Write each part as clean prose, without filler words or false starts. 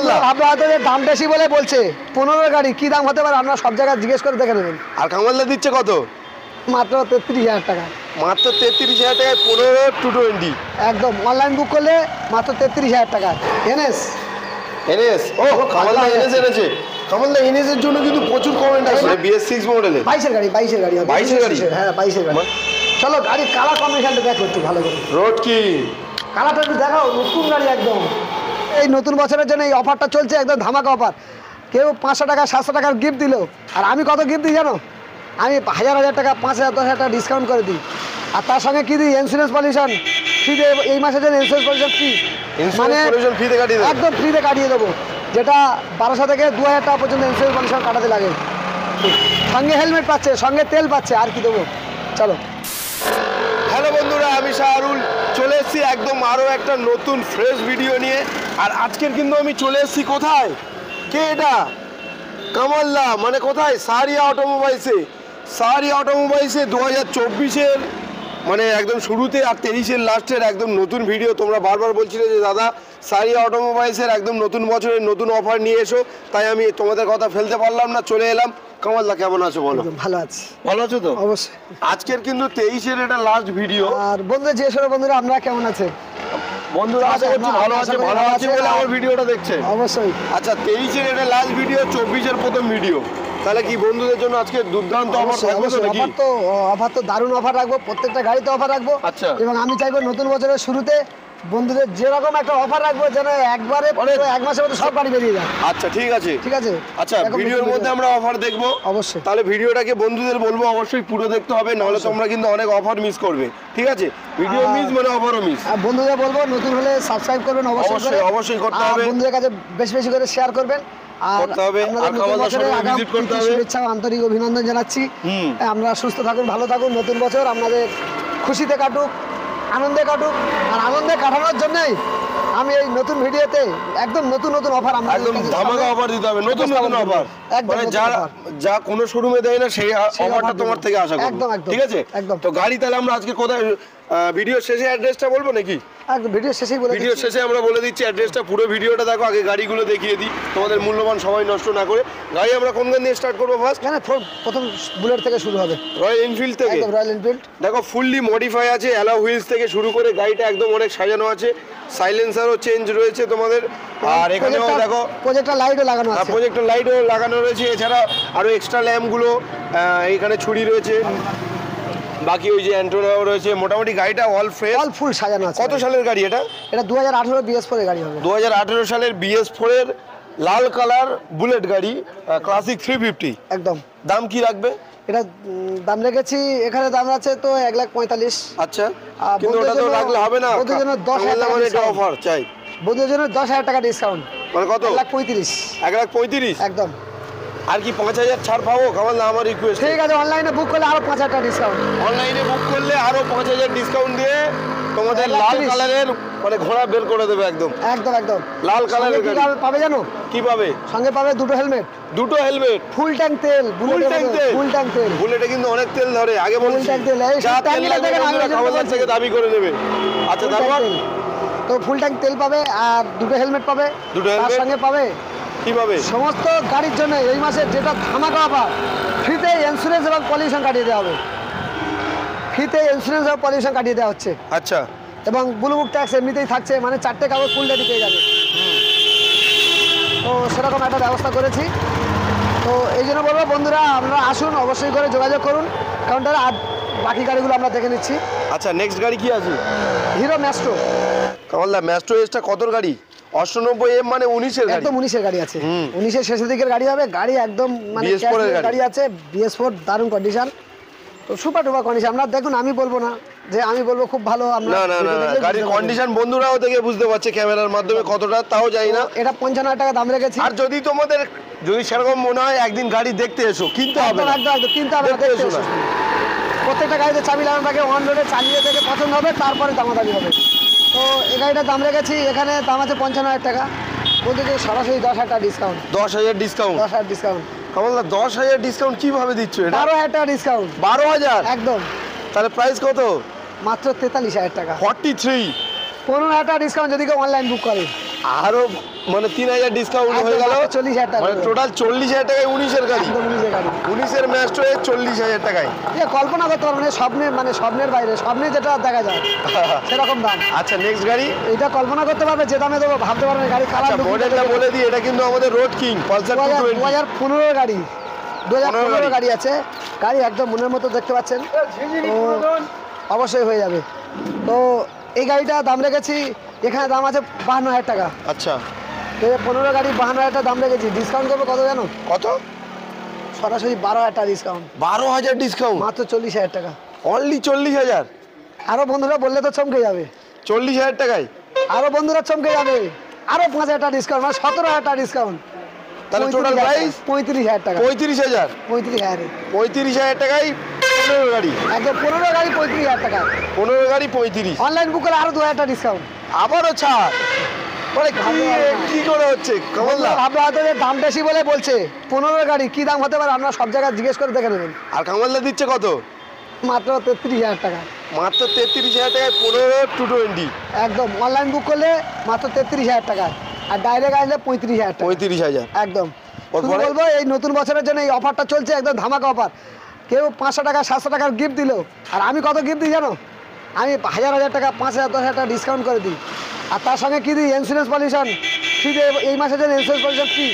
কামাল্লা ভাবলো হয়তো যে দাম বেশি বলে বলছে 15 গাড়ি কি দাম হতে পারে আপনারা সব জায়গায় জিজ্ঞেস করে দেখে নেবেন। আর কামাল্লা দিচ্ছে কত? মাত্র 33,000 টাকা। মাত্র 33,000 টাকায় 15 220 একদম অনলাইন বুক করলে মাত্র 33,000 টাকা। NS NS. ও কামাল্লা এনএস এনেছে। কামাল্লা এনএস এর জন্য কিন্তু প্রচুর কমেন্ট আসছে। BS6 মডেলে 22 এর গাড়ি 22 এর গাড়ি হবে। 22 এর গাড়ি? হ্যাঁ 22 এর গাড়ি। চলো গাড়ি কালার কম্বিনেশনটা দেখো একটু ভালো করে। রোড কি কালারটা একটু দেখাও, নতুন গাড়ি একদম। এই নতুন বছরের জন্য এই অফারটা চলছে, একদম ধামাকা অফার। কেউ 500 টাকা 700 টাকার গিফট দিল, আর আমি কত গিফট দিই জানো? আমি 1000 টাকা 5,000 10,000 টাকা ডিসকাউন্ট করে দিই। আর তার সঙ্গে কি দিই? Insurance pollution free. এই মাসের জন্য ইন্স্যুরেন্স পলিউশন ফ্রি, মানে ফ্রিতে কাটিয়ে দেবো। একদম ফ্রিতে কাটিয়ে দেবো, যেটা 1200 থেকে 2000 টাকা পর্যন্ত ইন্স্যুরেন্স পলিউশন কাটাতে লাগে। সঙ্গে হেলমেট পাচ্ছে, সঙ্গে তেল পাচ্ছে, আর কি দেবো? চলো। হ্যালো বন্ধুরা, আমি শাহরুল চলে এসেছি একদম আরও একটা নতুন ফ্রেশ ভিডিও নিয়ে। আর আজকের কিন্তু আমি চলে এসেছি কোথায়? কে এটা? কামাল্লা, মানে কোথায়? সাহারিয়া অটোমোবাইলসে। সাহারিয়া অটোমোবাইলসে 2024-এর মানে একদম শুরুতে আর 23-এর লাস্টের একদম নতুন ভিডিও। তোমরা বারবার বলছিলে যে দাদা সাহারিয়া অটোমোবাইলসের একদম নতুন বছরের নতুন অফার নিয়ে এসো, তাই আমি তোমাদের কথা ফেলতে পারলাম না, চলে এলাম। কামাল্লা কেমন আছো বলো? ভালো আছি। ভালো আছো তো? অবশ্যই। আজকের কিন্তু 23-এর এটা লাস্ট ভিডিও। আর বন্ধুরা, যে সব বন্ধুরা আপনারা কেমন আছেন? বন্ধুরা আশা করছি ভালো আছে বলে আমার ভিডিওটা দেখছে। অবশ্যই। আচ্ছা, 23-এর এটা লাস্ট ভিডিও, 24-এর প্রথম ভিডিও। তাহলে কি বন্ধুদের জন্য আজকে দুর্দান্ত অফার থাকবে তো নাকি? অফার তো দারুণ অফার রাখবো, প্রত্যেকটা গাড়িতে অফার রাখবো। আচ্ছা। এবং আমি চাইবো নতুন বছরের শুরুতে বন্ধুদের যেরকম একটা অফার রাখবো, যেন একবারে এক মাসের মধ্যে সব গাড়ি বেরিয়ে যায়। আচ্ছা ঠিক আছে, ঠিক আছে। আচ্ছা, ভিডিওর মধ্যে আমরা অফার দেখবো অবশ্যই। তাহলে ভিডিওটাকে বন্ধুদের বলবো অবশ্যই পুরো দেখতে হবে, নাহলে তোমরা কিন্তু অনেক অফার মিস করবে। ঠিক আছে, ভিডিও মিস মানে অফারও মিস। আর বন্ধুদের বলবো নতুন হলে সাবস্ক্রাইব করবেন অবশ্যই, অবশ্যই করতে হবে। বন্ধুদের কাছে বেশি বেশি করে শেয়ার করবেন। করতে হবে। আর কামাল্লার সাথে ভিজিট করতে হবে। শুভেচ্ছা ও আন্তরিক অভিনন্দন জানাচ্ছি। আমরা সুস্থ থাকুন, ভালো থাকুন, নতুন বছর আপনাদের খুশিতে কাটুক, আনন্দে কাটুক। আর আনন্দে কাটানোর জন্যই আমি এই নতুন ভিডিওতে একদম নতুন নতুন অফার একদম ধামাকা অফার দিতে হবে, নতুন নতুন অফার, মানে যা কোনো শোরুমে দেয় না সেই অফারটা তোমার থেকে আশা করব। ঠিক আছে, তো গাড়ি তাহলে আমরা আজকে কোথায়? ভিডিও শেষে অ্যাড্রেসটা বলবো নাকি? একদম ভিডিও শেষেই বলে দিচ্ছি। ভিডিও শেষে আমরা বলে দিচ্ছি অ্যাড্রেসটা। পুরো ভিডিওটা দেখো, আগে গাড়িগুলো দেখিয়ে দিই তোমাদের মূল্যবান সময় নষ্ট না করে। গাড়ি আমরা কোন গাড়ি দিয়ে স্টার্ট করবো ফার্স্ট? এখানে প্রথম বুলেট থেকে শুরু হবে। রয়্যাল এনফিল্ড থেকে। একদম রয়্যাল এনফিল্ড। দেখো ফুললি মডিফাই আছে, অ্যালো হুইলস থেকে শুরু করে গাড়িটা একদম অনেক সাজানো আছে। সাইলেন্সারও চেঞ্জ রয়েছে তোমাদের। আর এখানেও দেখো প্রজেক্টর লাইটও লাগানো আছে। প্রজেক্টর লাইটও লাগানো রয়েছে। এছাড়া আরো এক্সট্রা ল্যাম্পগুলো, এখানে ছুরি রয়েছে, বাকি ওই যে অ্যান্টোনাও রয়েছে। মোটামুটি গাড়িটা অল ফুল সাজানো আছে। কত সালের গাড়ি এটা? এটা 2018 BS4 এর গাড়ি হবে। 2018 সালের BS4 এর লাল কালার বুলেট গাড়ি, ক্লাসিক 350। একদম। দাম কি রাখবে? এটা দাম রেখেছি, এখানে দাম আছে তো 1,45,000। আচ্ছা, কিন্তু ওটা তো রাখলে হবে না। বন্ধুদের জন্য 10,000 টাকা মানে অফার চাই। বন্ধুদের জন্য 10,000 টাকা ডিসকাউন্ট। মানে কত? 1,35,000। 1,35,000 একদম। আর কি 5,000 ছাড় পাবো? কামাল, আমার রিকোয়েস্ট। ঠিক আছে, অনলাইনে বুক করলে আরো 5,000 টাকা ডিসকাউন্ট। অনলাইনে বুক করলে আরো 5,000 ডিসকাউন্ট দিয়ে তোমাদের লাল কালারের মানে ঘোড়া বের করে দেবে একদম। একদম একদম লাল কালারের গাড়ি পাবে জানো? কি পাবে? সঙ্গে পাবে দুটো হেলমেট। দুটো হেলমেট, ফুল ট্যাঙ্ক তেল। ফুল ট্যাঙ্ক তেল। বুলেটে কিন্তু অনেক তেল ধরে, আগে বলছি। ফুল ট্যাঙ্ক তেল, এই যা তেল লাগবে কামাল থেকে দাবি করে নেবে। আচ্ছা, তারপর তো ফুল ট্যাঙ্ক তেল পাবে আর দুটো হেলমেট পাবে। তার সঙ্গে পাবে কি পাবে? সমস্ত গাড়ির জন্য এই মাসে যেটা ধামাকা অফার, ফ্রিতে ইন্স্যুরেন্স এবং পলিউশন কাটিয়ে দেওয়া হবে। ফ্রিতে ইন্স্যুরেন্স এবং পলিউশন কাটিয়ে দেওয়া হচ্ছে। আচ্ছা। এবং ব্লুবুক ট্যাক্স এমনিতেই থাকছে, মানে 4টে কাগজ ফুল রেডি পেয়ে যাবে। তো সেরকম একটা ব্যবস্থা করেছি। তো এই জন্য বলবো বন্ধুরা, আপনারা আসুন, অবশ্যই করে যোগাযোগ করুন, কারণ তারা বাকি গাড়িগুলো আমরা দেখে নিচ্ছি। আচ্ছা, নেক্সট গাড়ি কি আছে? Hero Maestro. কামালদা, ম্যাস্ট্রো এসটা কত গাড়ি? 98M, মানে 19-এর গাড়ি। একদম 19-এর গাড়ি আছে। 19-এর শেষের দিকের গাড়ি হবে। গাড়ি একদম মানে গাড়ি আছে। BS4 দারুণ কন্ডিশন, তো সুপার ডুপার কন্ডিশন। আপনারা দেখুন, আমি বলবো না যে আমি বলবো খুব ভালো। না না না, গাড়ির কন্ডিশন বন্ধুরাও দেখে বুঝতে পারছে ক্যামেরার মাধ্যমে কতটা, তাও জানি না। এটা 55,000 টাকা দাম রেখেছি। আর যদি তোমাদের সেরকম মনে হয় একদিন গাড়ি দেখতে এসো, কিনতে হবে না। একদম কিনতে হবে না, দেখতে এসো। প্রত্যেকটা গাড়িতে চাবি লাগানো থাকে, অন রোডে চালিয়ে থেকে পছন্দ হবে, তারপরে দামাদামি হবে। তো এই গাড়িটার দাম রেখেছি, এখানে দাম আছে 55,000 টাকা। বলতে সরাসরি 10,000 টাকা ডিসকাউন্ট। 10,000 ডিসকাউন্ট? 10,000 ডিসকাউন্ট। কামালদা, 10,000 ডিসকাউন্ট কিভাবে দিচ্ছ? 12,000 টাকা ডিসকাউন্ট। 12,000? একদম। তাহলে প্রাইস কত? মাত্র 43,000 টাকা। 43। 15,000 টাকা ডিসকাউন্ট যদি কেউ অনলাইন বুক করে। আরো মানে 3000 ডিসকাউন্ট হয়ে গেল, 40,000 টাকা মানে টোটাল 40,000 টাকায় 19-এর গাড়ি, একদম 19-এর গাড়ি। 19-এর ম্যাস্ট্রো 40,000 টাকায়। এ কল্পনা করতে পারবেন না, মানে স্বপ্নের বাইরে, স্বপ্নে যেটা দেখা যায় সেরকম দাম। আচ্ছা নেক্সট গাড়ি, এটা কল্পনা করতে পারবে যে দামে দেবো, ভাবতে পারবেন না। গাড়ি কালার আচ্ছা মডেলটা বলে দিই, এটা কিন্তু আমাদের রোড কিং পালসার 220। 2015 গাড়ি, 2015 গাড়ি আছে। গাড়ি একদম মনের মতো দেখতে পাচ্ছেন, তো অবশ্যই হয়ে যাবে। তো এই গাড়িটা দাম রেখেছি, এখানে দাম আছে 52,000 টাকা। আচ্ছা 2015 গাড়ি 52,000 টাকা দাম রেখেছি। ডিসকাউন্ট করবো কত জানো? কত? সরাসরি 12,000 টাকা ডিসকাউন্ট, 12,000 ডিসকাউন্ট, মাত্র 40,000 টাকা। অনলি 40,000। আরো বন্ধুরা বললে তো চমকে যাবে, 40,000 টাকায় আরো বন্ধুরা চমকে যাবে। আরো 5,000 টাকা ডিসকাউন্ট, মানে 17,000 টাকা ডিসকাউন্ট। তাহলে টোটাল প্রাইস 35,000 টাকা। 35,000। 35,000 35,000 টাকায় 15 গাড়ি, একদম 15 গাড়ি 35,000 টাকা। 15 গাড়ি 35। অনলাইন বুক করলে আরো 2,000 টাকা ডিসকাউন্ট। আবারও ছাড়, মানে কি করে হচ্ছে কামালদা? ভাবলো হয়তো যে দাম বেশি বলে বলছে। 15 গাড়ি কি দাম হতে পারে আপনারা সব জায়গায় জিজ্ঞেস করে দেখে নেবেন। আর কামালদা দিচ্ছে কত? মাত্র 33,000 টাকা। মাত্র 33,000 টাকায় 15 220। একদম অনলাইন বুক করলে মাত্র 33,000 টাকা, আর ডাইরেক্ট আসলে 35,000 টাকা। 35,000 একদম। ওর শুধু পরে? বলবো এই নতুন বছরের জন্য এই অফারটা চলছে, একদম ধামাকা অফার। কেউ 500 টাকা 700 টাকার গিফট দিল, আর আমি কত গিফট দিই জানো? আমি 1,000 টাকা 5,000 10,000 টাকা ডিসকাউন্ট করে দিই। আর তার সঙ্গে কি দিই? Insurance pollution free. এই মাসের জন্য ইন্স্যুরেন্স পলিউশন ফ্রি,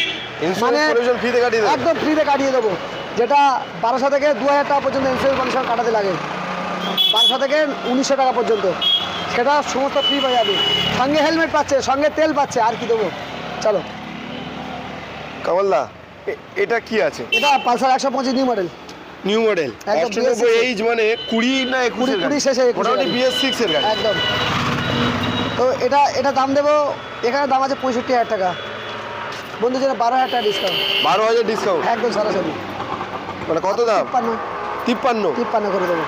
মানে ইনস্টলেশন ফ্রিতে কাটিয়ে দেবে। একদম ফ্রিতে কাটিয়ে দেবো। যেটা 1200 থেকে 2,000 টাকা পর্যন্ত ইন্স্যুরেন্স পলিউশন কাটাতে লাগে, 1200 থেকে 1900 টাকা পর্যন্ত, সেটা সমস্ত ফ্রি হয়ে যাবে। সঙ্গে হেলমেট পাচ্ছে, সঙ্গে তেল পাচ্ছে, আর কি দেবো? চলো। কামালদা এটা কি আছে? এটা Pulsar 125 new model, new model, একদম 98 এইজ, মানে 20 না 21 এর 20 গাড়ি, শেষে 21 মোটামুটি গাড়ি। BS6 এর গাড়ি। একদম। তো এটা দাম দেবো, এখানে দাম আছে 65,000 টাকা। বন্ধুর জন্য 12,000 টাকা ডিসকাউন্ট, 12,000 ডিসকাউন্ট, একদম সরাসরি মানে কত দাম? 53। 53 করে দেবো।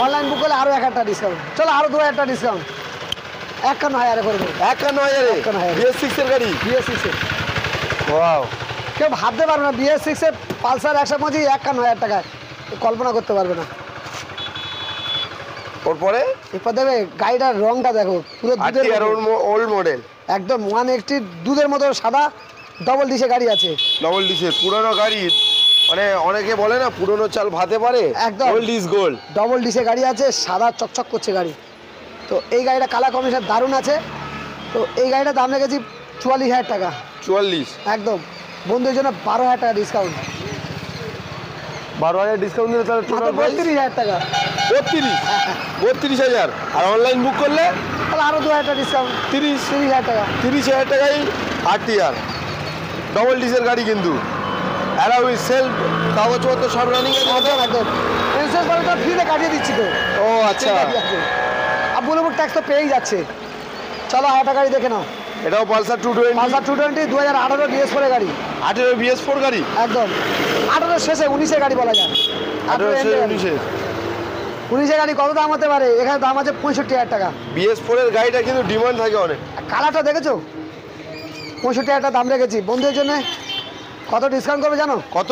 অনলাইন বুক করলে আরও 1,000 টাকা ডিসকাউন্ট। চলো আরও 2,000 টাকা ডিসকাউন্ট, 51,000 করে দেবো। 51,000 51,000 BS6 এর গাড়ি। BS6 এর ওয়াও, কেউ ভাবতে পারবে না, BS6 এর পালসার 125 51,000 টাকায়, কল্পনা করতে পারবে না। ওর পরে এরপর দেবে গাড়িটার রংটা দেখো, পুরো দুধের RTR মতো। ওল্ড মডেল, একদম 180 দুধের মতো সাদা, ডবল ডিসে গাড়ি আছে। ডবল ডিসের পুরনো গাড়ি, মানে অনেকে বলে না পুরনো চাল ভাতে পারে, একদম। Old is gold. ডবল ডিসে গাড়ি আছে, সাদা চকচক করছে গাড়ি। তো এই গাড়িটা কালার কম্বিনেশন দারুণ আছে। তো এই গাড়িটার দাম রেখেছি 44,000 টাকা। 44। একদম বন্ধুদের জন্য 12,000 টাকা ডিসকাউন্ট, 12,000 ডিসকাউন্ট দিলে তাহলে টোটাল প্রাইস 32,000 টাকা। 32,000। আর অনলাইন বুক করলে তাহলে আরও 2,000 টাকা ডিসকাউন্ট, 30,000 টাকা। 30,000 টাকায় RTR ডবল ডিসের গাড়ি, কিন্তু অ্যালাউই সেলফ কাগজপত্র সব রানিং আছে। একদম একদম ইন্স্যুরেন্স পলিসিটা ফ্রিতে কাটিয়ে দিচ্ছি তো। ও আচ্ছা, আর বুলেবুক ট্যাক্স তো পেয়েই যাচ্ছে। চলো আরেকটা গাড়ি দেখে নাও। এটাও পালসার 220, পালসার 220 2018 BS4 গাড়ি। 18 BS4 গাড়ি, একদম 18 শেষে 19 গাড়ি বলা যায়। 18 19 19 গাড়ি কত দাম হতে পারে? এখানে দাম আছে 65,000 টাকা। BS4 এর গাড়িটা কিন্তু ডিমান্ড থাকে অনেক। কালারটা দেখেছো? 65,000 টাকা দাম রেখেছি। বন্ধুদের জন্য কত ডিসকাউন্ট করবে জানো? কত?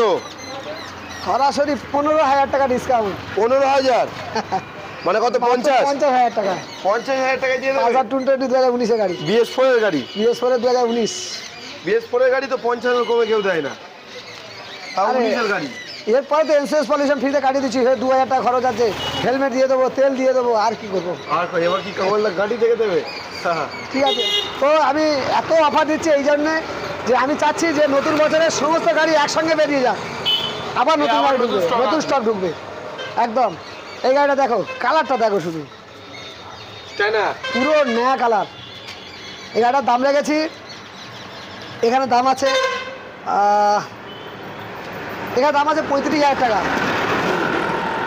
সরাসরি 15,000 টাকা ডিসকাউন্ট। 15,000 মানে কত? 50? 50,000 টাকা। 50,000 টাকা দিয়ে দেবে। পালসার 220 2019 গাড়ি, BS4 এর গাড়ি, BS4 2019। BS4 এর গাড়ি তো 50 কমে কেউ দেয় না, তাও আরে, 19 এর গাড়ি। এরপরে তো ইন্স্যুরেন্স পলিউশন ফ্রিতে কাটিয়ে দিচ্ছি। 2,000 টাকা খরচ আছে, হেলমেট দিয়ে দেবো, তেল দিয়ে দেবো, আর কি করবো? আর এবার কি কামালদা গাড়ি থেকে দেবে? ঠিক আছে। তো আমি এত অফার দিচ্ছি এই জন্যে যে আমি চাচ্ছি যে নতুন বছরের সমস্ত গাড়ি একসঙ্গে বেরিয়ে যাক, আবার নতুন গাড়ি ঢুকবে, নতুন স্টক ঢুকবে। একদম। এই গাড়িটা দেখো, কালারটা দেখো শুধু, পুরো নয়া কালার। এই গাড়িটার দাম রেখেছি, এখানে দাম আছে এখানে দাম আছে 35,000 টাকা।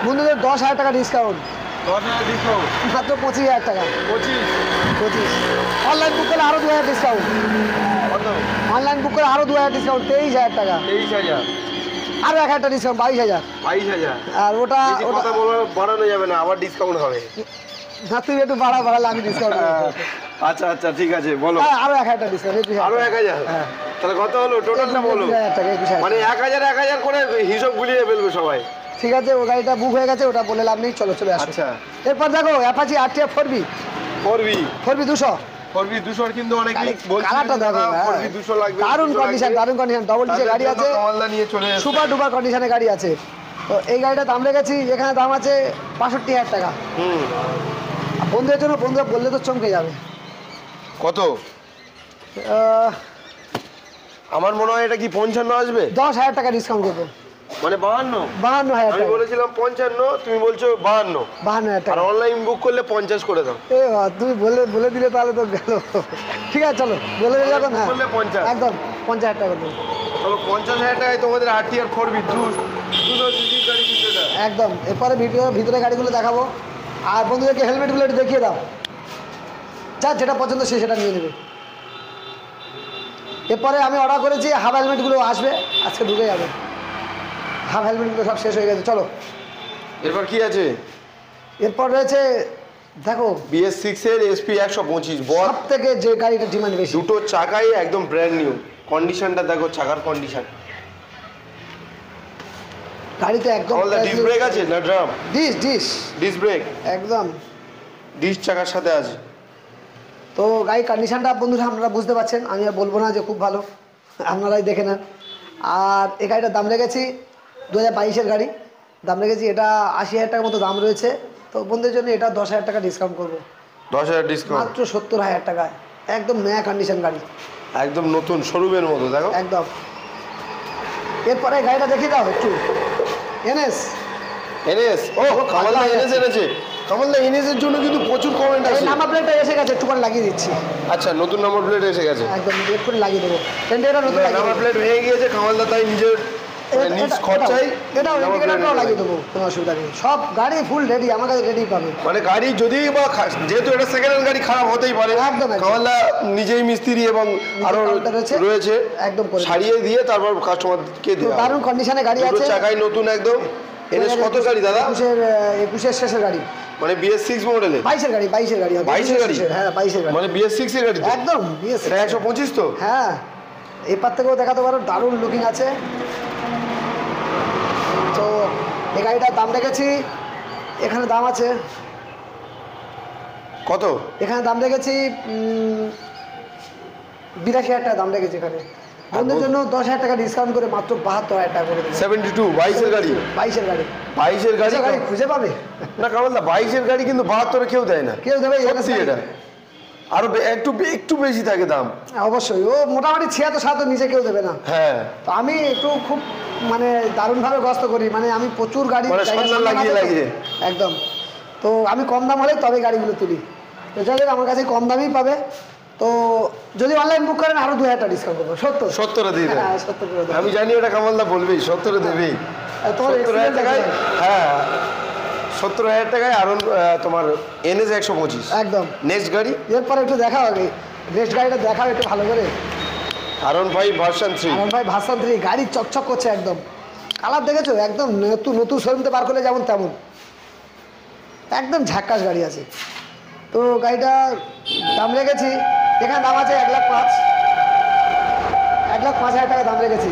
বন্ধুদের 10,000 টাকা ডিসকাউন্ট, 10,000 ডিসকাউন্ট, মাত্র 25,000 টাকা। 25। অনলাইন বুক করলে আরও 2,000 ডিসকাউন্ট, কত? অনলাইন বুক করে আরও 2,000 ডিসকাউন্ট, 23,000 টাকা। 23,000, আরও 1,000 টাকা ডিসকাউন্ট, 22,000। 22,000। আর ওটা কথা বাড়ানো যাবে না, আবার ডিসকাউন্ট হবে। না, তুমি একটু বাড়ালে আমি ডিসকাউন্ট। আচ্ছা আচ্ছা ঠিক আছে, বলো। আরও 1,000 টাকা ডিসকাউন্ট, 21,000। আরো 1,000? হ্যাঁ। তাহলে কত হলো টোটালটা বলো। 21,000 টাকা, 21,000। মানে 1,000 করে হিসাব গুলিয়ে ফেলবে সবাই। ঠিক আছে, ও গাড়িটা বুক হয়ে গেছে, ওটা বলে লাভ নেই, চলো চলে আসো। আচ্ছা। এরপর দেখো অ্যাপাচি RTR 4B 4B 200 ফোরবি 200 কিন্তু অনেকেই বলছে কালারটা দেখো, ফোরবি 200 লাগবে, দারুণ 200 কন্ডিশন, লাগবে। দারুণ কন্ডিশন, ডবল ডিসের গাড়ি তাদের জন্য আছে, কামালদা নিয়ে চলে এসেছে। সুপার ডুপার কন্ডিশনে গাড়ি আছে। তো এই গাড়িটা দাম রেখেছি, এখানে দাম আছে ৬৫,০০০ টাকা। হুম, বন্ধুদের জন্য, বন্ধুরা বললে তো চমকে যাবে। কত? আহ, আমার মনে হয় এটা কি 55 আসবে, ১০,০০০ টাকা ডিসকাউন্ট করবো, মানে 52। ৫২,০০০ আমি টাকা, বলেছিলাম 55, তুমি বলছো 52। ৫২,০০০ আর টাকা। অনলাইন বুক করলে 50 করে দাও। এ বাবা, তুমি বলে দিলে তাহলে তো গেল। ঠিক আছে চলো, বলে দিলে যখন, হ্যাঁ বললে 50। একদম ৫০,০০০ টাকা দেবো চলো 50,000 টাকায় তোমাদের আরটিআর ফোরবি 200 সিসির গাড়ি কিন্তু এটা। একদম। এরপরে ভিতরে গাড়িগুলো দেখাবো। আর বন্ধুদেরকে হেলমেটগুলো একটু দেখিয়ে দাও, যার যেটা পছন্দ সে সেটা নিয়ে নেবে। এরপরে আমি অর্ডার করেছি, হাফ হেলমেটগুলো আসবে, আজকে ঢুকে যাবে। হাফ হেলমেটগুলো সব শেষ হয়ে গেছে। চলো এরপর কি আছে? এরপর রয়েছে, দেখো BS6 এর SP 125 বল, সব থেকে যে গাড়িটা ডিমান্ড বেশি, দুটো চাকাই একদম ব্র্যান্ড নিউ। কন্ডিশনটা দেখো, চাকার কন্ডিশন। গাড়িতে একদম আমাদের ডিস্ক ব্রেক আছে না ড্রাম? ডিস ব্রেক, একদম। ডিস্ক চাকার সাথে আছে। তো গাড়ির কন্ডিশনটা বন্ধুরা আপনারা বুঝতে পারছেন, আমি আর বলবো না যে খুব ভালো, আপনারাই দেখে নেন। আর এই গাড়িটার দাম রেখেছি 2022-এর গাড়ি, দাম রেখেছি এটা 80,000 টাকার মতো দাম রয়েছে। তো বন্ধুদের জন্য এটা 10,000 টাকা ডিসকাউন্ট করবো, 10,000 ডিসকাউন্ট, মাত্র 70,000 টাকায়। একদম নয়া কন্ডিশন গাড়ি, একদম নতুন শোরুমের মতো দেখো। একদম। এরপরে গাড়িটা দেখিয়ে দাও একটু, NS। NS, ও কামালদা NS এনেছে। কামালদা NS এর জন্য কিন্তু প্রচুর কমেন্ট এই আছে। নাম্বার প্লেটটা এসে গেছে, একটুখানি লাগিয়ে দিচ্ছি। আচ্ছা, নতুন নাম্বার প্লেট এসে গেছে। একদম একটুখানি লাগিয়ে দেবো, এটা নতুন লাগিয়ে নাম্বার দেবো। প্লেট ভেঙে গিয়েছে, কামালদা তাই নিজের নিজ খরচাই এটাও নাম্বার প্লেট ইন্ডিকেটরটাও লাগিয়ে লাগিয়ে দেবো, কোনো অসুবিধা নেই। সব গাড়ি ফুল রেডি, আমার কাছে রেডি পাবে। মানে গাড়ি যদি বা যেহেতু এটা সেকেন্ড হ্যান্ড গাড়ি, খারাপ হতেই পারে। একদম, একদম। কামালদা নিজেই মিস্ত্রি এবং আরো counter রয়েছে, একদম করে সারিয়ে দিয়ে তারপর কাস্টমারকে তো দেওয়া হবে। দারুণ কন্ডিশনে গাড়ি দুটো আছে, চাকাই নতুন একদম। NS কত গাড়ি দাদা? 21-এর শেষের গাড়ি, মানে BS6 মডেলে 22-এর গাড়ি, 22-এর গাড়ি হবে। 22-এর গাড়ি? হ্যাঁ 22-এর গাড়ি, মানে BS6 এর গাড়ি তো? একদম BS6। এটা 125 তো? হ্যাঁ, এপার থেকেও দেখাতে পারো, দারুণ লুকিং আছে। তো এই গাড়িটার দাম রেখেছি, এখানে দাম আছে, কত? এখানে দাম রেখেছি 82,000 টাকা দাম রেখেছি এখানে। বন্ধুদের জন্য 10,000 টাকা ডিসকাউন্ট করে মাত্র 72,000 টাকা করে দেবো। 72, 22 এর গাড়ি? 22-এর গাড়ি, 22 এর গাড়ি? গাড়ি খুঁজে পাবে না কামালদা, 22 এর গাড়ি কিন্তু 72 কেউ দেয় না। কেউ দেবে? সত্যি এটা আরো একটু বেশি থাকে দাম। অবশ্যই, ও মোটামুটি 76-77 নিচে কেউ দেবে না। হ্যাঁ, তো আমি একটু খুব মানে দারুণভাবে গ্রস্ত করি, মানে আমি প্রচুর গাড়ি মানে জায়গা সন্ধান সন্ধান আছে তো। লাগিয়ে। একদম। তো আমি কম দাম হলে তবে গাড়িগুলো তুলি, তো যাই হোক আমার কাছে কম দামেই পাবে। তো যদি অনলাইন বুক করেন আরো 2,000 টাকা ডিসকাউন্ট করবো। 70 দিয়ে দেবে। হ্যাঁ 70 করে দেবো। আমি জানি ওটা কামালদা বলবেই, 70 দেবেই। তোমার 70,000 টাকায়, experience আছে। হ্যাঁ 70,000 টাকায় আরো তোমার NS 125 একদম। নেক্সট গাড়ি এরপরে একটু দেখাও আগে, নেক্সট গাড়িটা দেখাও একটু ভালো করে। R15 version 3। আর ভাই ভার্সন 3 গাড়ি চকচক করছে একদম, কালার দেখেছো? একদম নতুন শোরুমতে বার করলে যেমন তেমন, একদম ঝাক্কাস গাড়ি আছে। তো গাড়িটা দাম রেখেছি, এখানে দাম আছে 1,05,000, 1,05,000 টাকা দাম রেখেছি।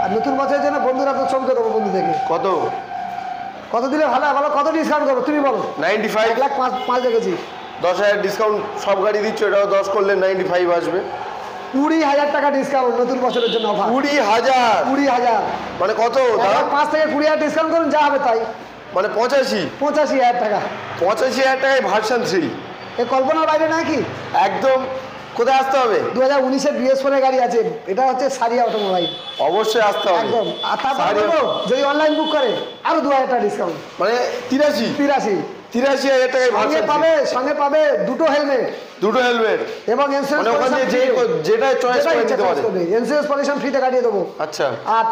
আর নতুন বছরের জন্য বন্ধুরা তো চমকে দেবো বন্ধু থেকে। কত? কত দিলে ভালো হয় বলো, কত ডিসকাউন্ট করবো তুমি বলো? 95। 1,05,000 রেখেছি। 10,000 ডিসকাউন্ট, সব গাড়ি দিচ্ছ, এটাও 10 করলে 95 আসবে। 20,000 টাকা ডিসকাউন্ট নতুন বছরের জন্য অফার। 20,000 20,000 মানে কত দাদা? 1,05,000 থেকে 20,000 ডিসকাউন্ট করুন, যা হবে তাই। মানে 85,000 টাকা। 85,000 টাকায় ভার্সন 3, এ কল্পনার বাইরে নয় কি? একদম। কোথায় আসতে হবে? 2019-এর BS4 গাড়ি আছে, এটা হচ্ছে সারিয়া অটোমোবাইল। অবশ্যই আসতে হবে একদম। আর তারপর সারিয়া। বলবো, যদি অনলাইন বুক করে আরো 2,000 টাকা ডিসকাউন্ট, মানে 83 83,000 টাকায় সঙ্গে ভার্সন পাবে, সঙ্গে পাবে দুটো হেলমেট দুটো হেলমেট। এবং মানে ইন্স্যুরেন্স ওখানে যেটা চয়েস করে নিতে পারে। ইন্স্যুরেন্স পলিউশন ফ্রিতে কাটিয়ে দেবো। আচ্ছা, আর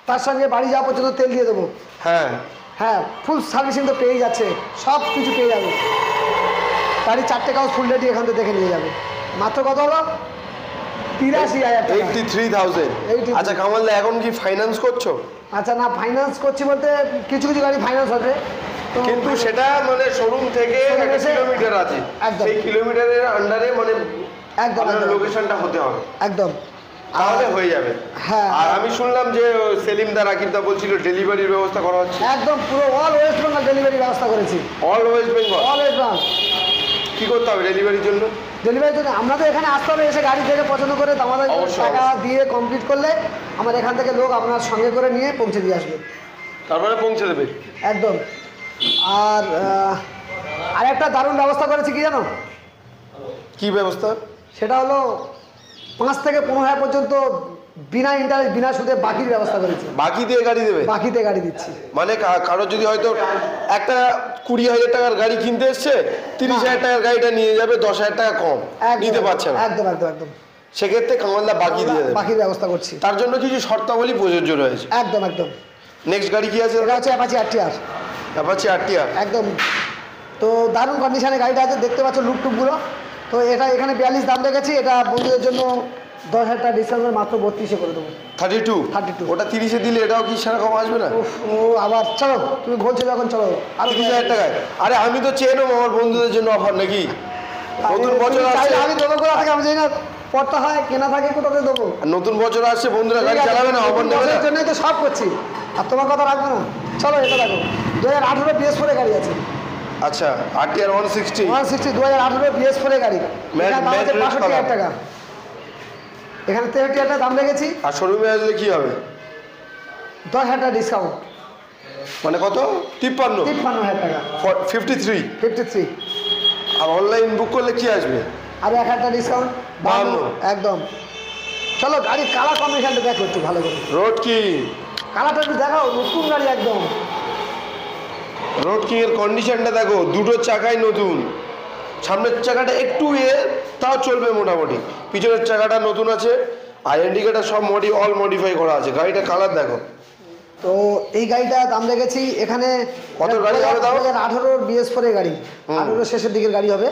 তার সঙ্গে বাড়ি যাওয়া পর্যন্ত তেল দিয়ে দেবো। হ্যাঁ হ্যাঁ, ফুল সার্ভিসিং তো পেয়ে যাচ্ছে, সব কিছু পেয়ে যাবে। গাড়ি 4টে কাগজ ফুল রেডি এখান থেকে দেখে নিয়ে যাবে। মাত্র কত হলো? 83,000 টাকা। 83,000। 83,000 আচ্ছা কামালদা, এখন কি ফাইন্যান্স করছো? আচ্ছা, না ফাইন্যান্স করছি বলতে কিছু কিছু গাড়ি ফাইন্যান্স হবে, তো কিন্তু সেটা মানে শোরুম থেকে Showroom একটা এসে- কিলোমিটার আছে, একদম। সেই কিলোমিটারের আন্ডারে মানে একদম, আপনার একদম। লোকেশনটা হতে হবে, একদম। তাহলে হয়ে যাবে। হ্যাঁ। আর আমি শুনলাম যে সেলিমদা রাকিবদা বলছিল ডেলিভারির ব্যবস্থা করা হচ্ছে। একদম পুরো অল ওয়েস্ট বেঙ্গল ডেলিভারি ব্যবস্থা করেছি। All West Bengal? All West Bengal. কি করতে হবে ডেলিভারির জন্য? ডেলিভারির জন্য আপনাদের এখানে আসতে হবে, এসে গাড়ি থেকে পছন্দ করে আমাদের অবশ্যই, টাকা অবশ্যই। দিয়ে কমপ্লিট করলে আমার এখান থেকে লোক আপনার সঙ্গে করে নিয়ে পৌঁছে দিয়ে আসবে। তারপরে পৌঁছে দেবে? একদম। আর আরেকটা দারুণ ব্যবস্থা করেছি কি জানো? কি ব্যবস্থা? সেটা হলো 5 থেকে 15,000 পর্যন্ত বিনা ইন্টারেস্ট বিনা সুদে বাকির ব্যবস্থা করেছি। বাকি দিয়ে গাড়ি দেবে? বাকিতে গাড়ি দিচ্ছি। মানে কারোর যদি হয়তো একটা 20,000 টাকার গাড়ি কিনতে এসছে, 30,000 টাকার গাড়িটা নিয়ে যাবে, 10,000 টাকা কম নিতে পারছে না, একদম একদম একদম সেক্ষেত্রে কামালদা বাকি দিয়ে দেবে। বাকির ব্যবস্থা করছি। তার জন্য কিছু শর্তাবলী প্রযোজ্য রয়েছে। একদম একদম। নেক্সট গাড়ি কি আছে? এটা হচ্ছে অ্যাপাচি RTR। অ্যাপাচি RTR একদম। তো দারুণ কন্ডিশনে গাড়িটা আছে, দেখতে পাচ্ছ লুক টুকগুলো। তো এটা এখানে 42 দাম রেখেছি, এটা বন্ধুদের জন্য 10,000 টাকা ডিসকাউন্ট মাত্র 32-এ করে দেবো। 32? ওটা 30-এ দিলে এটাও কি সেরকম আসবে না? ও আবার চলো, তুমি বলছো যখন চলো আর 30,000 টাকায়। আরে আমি তো চেয়ে নেবো আমার বন্ধুদের জন্য অফার নাকি? নতুন বছর আসছে, আমি দেবো কোথা থেকে, আমি জানি না পড়তে হয় কেনা থাকে কোথাতে দেবো। আর নতুন বছর আসছে, বন্ধুরা গাড়ি চালাবে না, অফার নেবে না? বছরের জন্যই তো সব করছি, আর তোমার কথা রাখবো না। চলো এটা দেখো, 2018 BS4 গাড়ি আছে। আচ্ছা, RTR 160 2018 BS4 গাড়ি, ম্যাট এটার দাম হচ্ছে রেড 65,000 কালার। টাকা। এখানে 63,000 টাকা দাম রেখেছি, আর শোরুমে আসলে কি হবে? 10,000 টাকা ডিসকাউন্ট, মানে কত? 53? 53,000 টাকা, 53? 53। আর অনলাইন বুক করলে কি আসবে? আর 1,000 টাকা ডিসকাউন্ট, 52। একদম। চলো গাড়ির কালার কম্বিনেশনটা দেখো একটু ভালো করে, রোড কি কালারটা একটু দেখাও, নতুন গাড়ি একদম। রোড কিং এর কন্ডিশনটা দেখো, দুটো চাকাই নতুন, সামনের চাকাটা একটু তাও চলবে মোটামুটি, পিছনের চাকাটা নতুন আছে, আর ইন্ডিকেটার সব অল মডিফাই করা আছে। গাড়িটা কালার দেখো। তো এই গাড়িটা দাম রেখেছি এখানে কত গাড়ি হবে তাও? 2018 BS4 গাড়ি, 18 শেষের দিকের গাড়ি হবে।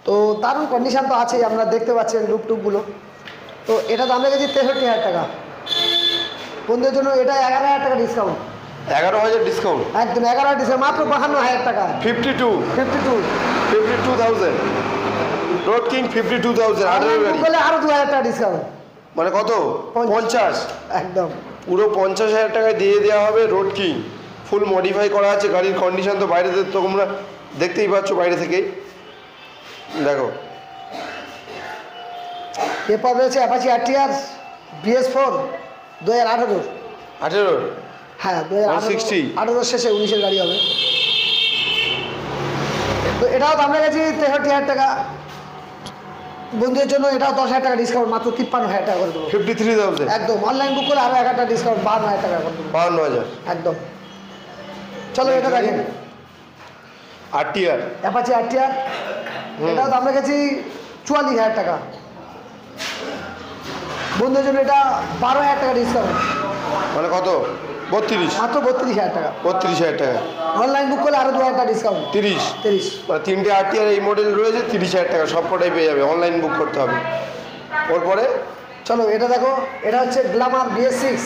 তো দারুণ কন্ডিশন তো আছেই, আপনারা দেখতে পাচ্ছেন লুকটুকগুলো। তো এটা দাম রেখেছি 63,000 টাকা, বন্ধুদের জন্য এটা 11,000 টাকা ডিসকাউন্ট। 11,000 ডিসকাউন্ট? একদম 11,000 ডিসকাউন্ট, মাত্র 52,000 টাকা। 52,000 রোড কিং 52,000 18 গাড়ি, বলে আরো 2,000 টাকা ডিসকাউন্ট, মানে কত? 50। একদম। পুরো 50,000 টাকায় দিয়ে দেওয়া হবে রোড কিং, ফুল মডিফাই করা আছে। গাড়ির কন্ডিশন তো বাইরে তো তোমরা দেখতেই পাচ্ছ, বাইরে থেকেই দেখো। এরপর রয়েছে অ্যাপাচি RTR BS4 2018। 18? হ্যাঁ 160 2018 শেষে 19-এর গাড়ি হবে। তো এটাও দাম রেখেছি 63,000 টাকা, বন্ধুদের জন্য এটাও 10,000 টাকা ডিসকাউন্ট, মাত্র 53,000 টাকা করে দেবো। 53,000? একদম। অনলাইন বুক করলে আরো 1,000 টাকা ডিসকাউন্ট, 52,000 টাকা করে দেবো। 52,000 একদম। চলো এটা দেখেন, RTR অ্যাপাচি RTR, এটাও দাম রেখেছি 44,000 টাকা, বন্ধুদের জন্য এটা 12,000 টাকা ডিসকাউন্ট, মানে কত? 32? মাত্র 32,000 টাকা। 32,000 টাকা। অনলাইন বুক করলে আরো 2,000 টাকা ডিসকাউন্ট, 30? 30। মানে 3টে RTR এই মডেল রয়েছে, 30,000 টাকা সব কটাই পেয়ে যাবে, অনলাইন বুক করতে হবে। ওরপরে চলো এটা দেখো, এটা হচ্ছে গ্ল্যামার BS6।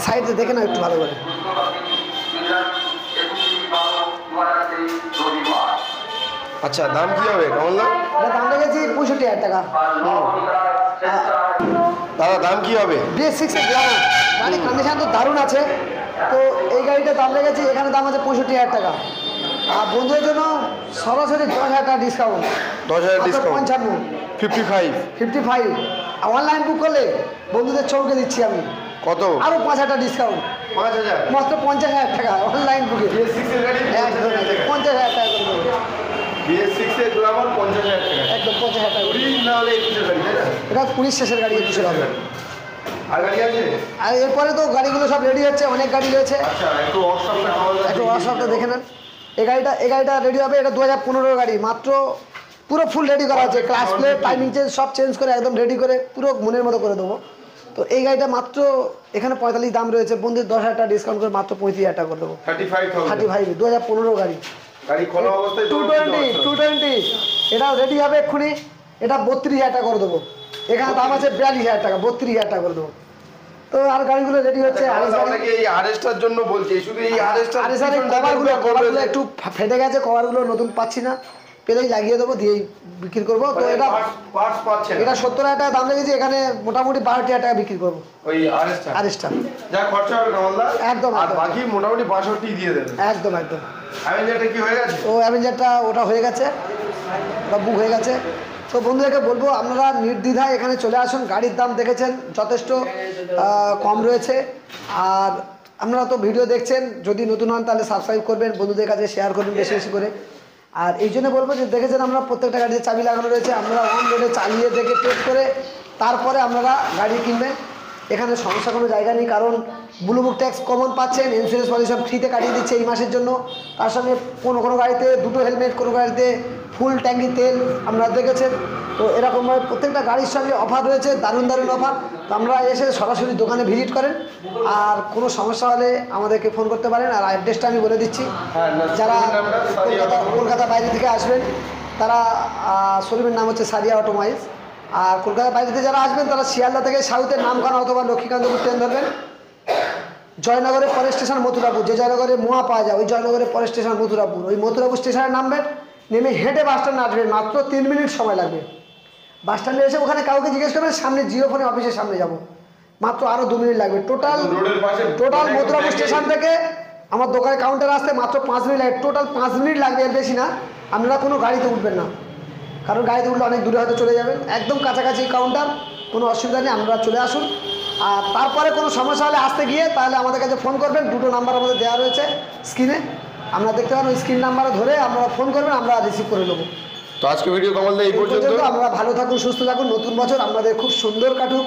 সাইডে দেখে নাও একটু ভালো করে। আচ্ছা, দাম কি হবে কামালদা? এটা দাম রেখেছি 65,000 টাকা। দাদা দাম কি হবে? BS6 এর গ্ল্যামার, গাড়ির কন্ডিশন তো দারুণ আছে। তো এই গাড়িটার দাম রেখেছি, এখানে দাম আছে 65,000 টাকা, আর বন্ধুদের জন্য সরাসরি 10,000 টাকা ডিসকাউন্ট, 10,000 ডিসকাউন্ট, 55, 55। 55। আর অনলাইন বুক করলে বন্ধুদের চৌকে দিচ্ছি আমি কত? আরো 5,000 টাকা ডিসকাউন্ট, 5,000? মাত্র 50,000 টাকা অনলাইন বুকে। BS6 এর গাড়ি 50,000 টাকা করে দেবো, BS6 এর গ্ল্যামার 50,000 টাকা। একদম 50,000 টাকা করে। 20 না হলে 21 গাড়ি, তাই না? এটা 19 শেষের গাড়ি, 21-এর হবে। আর গাড়ি আছে? আর এরপরে তো গাড়িগুলো সব রেডি হচ্ছে, অনেক গাড়ি রয়েছে। আচ্ছা, একটু ওয়ার্কশপটা কামালদা একটু ওয়ার্কশপটা দেখে নেন। এই গাড়িটা রেডি হবে, এটা 2015 গাড়ি, মাত্র পুরো ফুল রেডি করা আছে, ক্লাস প্লেট টাইমিং চেঞ্জ সব চেঞ্জ করে একদম রেডি করে পুরো মনের মতো করে দেবো। তো এই গাড়িটা মাত্র এখানে 45 দাম রয়েছে, বন্ধুদের 10,000 টাকা ডিসকাউন্ট করে মাত্র 35,000 টাকা করে দেবো। 35,000 35, 2015 গাড়ি, গাড়ি খোলা অবস্থায় 220। এটাও রেডি হবে এক্ষুনি, এটা 32,000 টাকা করে দেবো। এখানে দাম আছে 42,000 টাকা, 32,000 টাকা করে দেবো। তো আর গাড়িগুলো রেডি হচ্ছে। অনেকে এই আরএসটার জন্য বলছে, শুধু এই আরএসটার কভারগুলো একটু ফেটে গেছে, কভারগুলো নতুন পাচ্ছি না, পেলেই লাগিয়ে দেবো, দিয়েই বিক্রি করবো। তো এটা পার্টস পাচ্ছেন, এটা 70,000 টাকা দাম লেগেছে, এখানে মোটামুটি 12,000 টাকা বিক্রি করবো ওই আরএসটা যা খরচা হবে কামালদা, একদম, আর বাকি মোটামুটি 62 দিয়ে দেবেন। একদম একদম। অ্যাভেঞ্জারটা কি হয়ে গেছে? ও অ্যাভেঞ্জারটা ওটা হয়ে গেছে, বা বুক হয়ে গেছে। তো বন্ধুদেরকে বলবো আপনারা নির্দ্বিধায় এখানে চলে আসুন। গাড়ির দাম দেখেছেন যথেষ্ট কম রয়েছে। আর আপনারা তো ভিডিও দেখছেন, যদি নতুন হন তাহলে সাবস্ক্রাইব করবেন, বন্ধুদের কাছে শেয়ার করবেন বেশি বেশি করে। আর এই জন্য বলবো যে দেখেছেন আমরা প্রত্যেকটা গাড়িতে চাবি লাগানো রয়েছে, আপনারা অন রোডে চালিয়ে দেখে টেস্ট করে তারপরে আপনারা গাড়ি কিনবেন। এখানে সমস্যা কোনো জায়গা নেই, কারণ ব্লু বুক ট্যাক্স কমন পাচ্ছেন, ইন্স্যুরেন্স পলিউশন ফ্রিতে কাটিয়ে দিচ্ছে এই মাসের জন্য। তার সঙ্গে কোনো কোনো গাড়িতে 2টো হেলমেট, কোনো গাড়িতে ফুল ট্যাঙ্কি তেল আপনারা দেখেছেন। তো এরকমভাবে প্রত্যেকটা গাড়ির সঙ্গে অফার রয়েছে, দারুণ দারুণ অফার। তো আমরা এসে সরাসরি দোকানে ভিজিট করেন, আর কোনো সমস্যা হলে আমাদেরকে ফোন করতে পারেন। আর অ্যাড্রেসটা আমি বলে দিচ্ছি, যারা কলকাতা বাইরে থেকে আসবেন তারা শোরুমের নাম হচ্ছে সারিয়া অটোমোবাইলস। আর কলকাতার বাইরে থেকে যারা আসবেন তারা শিয়ালদা থেকে সাউথের নামখানা অথবা লক্ষ্মীকান্তপুর ট্রেন ধরবেন। জয়নগরের পরের স্টেশন মথুরাপুর, যে জয়নগরে মোয়া পাওয়া যায় ওই জয়নগরের পরের স্টেশন মথুরাপুর। ওই মথুরাপুর স্টেশনে নামবেন, নেমে হেঁটে বাস স্ট্যান্ডে আসবেন, মাত্র 3 মিনিট সময় লাগবে। বাস স্ট্যান্ডে এসে ওখানে কাউকে জিজ্ঞেস করবেন সামনে জিও ফোনে অফিসের সামনে যাব, মাত্র আরও 2 মিনিট লাগবে। টোটাল মথুরাপুর স্টেশন থেকে আমার দোকানের কাউন্টার আসতে মাত্র 5 মিনিট লাগে, টোটাল 5 মিনিট লাগবে, এর বেশি না। আপনারা কোনো গাড়িতে উঠবেন না, কারণ গাড়িতে উঠলে অনেক দূরে হয়তো চলে যাবেন। একদম কাছাকাছি কাউন্টার, কোনো অসুবিধা নেই, আপনারা চলে আসুন। আর তারপরে কোনো সমস্যা হলে আসতে গিয়ে তাহলে আমাদের কাছে ফোন করবেন, 2টো নাম্বার আমাদের দেওয়া রয়েছে স্ক্রিনে, আপনারা দেখতে পারেন। ওই স্ক্রিন নাম্বারে ধরে আপনারা ফোন করবেন, আমরা রিসিভ করে নেবো। তো আজকে ভিডিও কামালদা এই পর্যন্ত। আমরা ভালো থাকুন, সুস্থ থাকুন, নতুন বছর আপনাদের খুব সুন্দর কাটুক,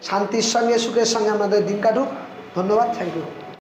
শান্তির সঙ্গে সুখের সঙ্গে আপনাদের দিন কাটুক। ধন্যবাদ, থ্যাংক ইউ।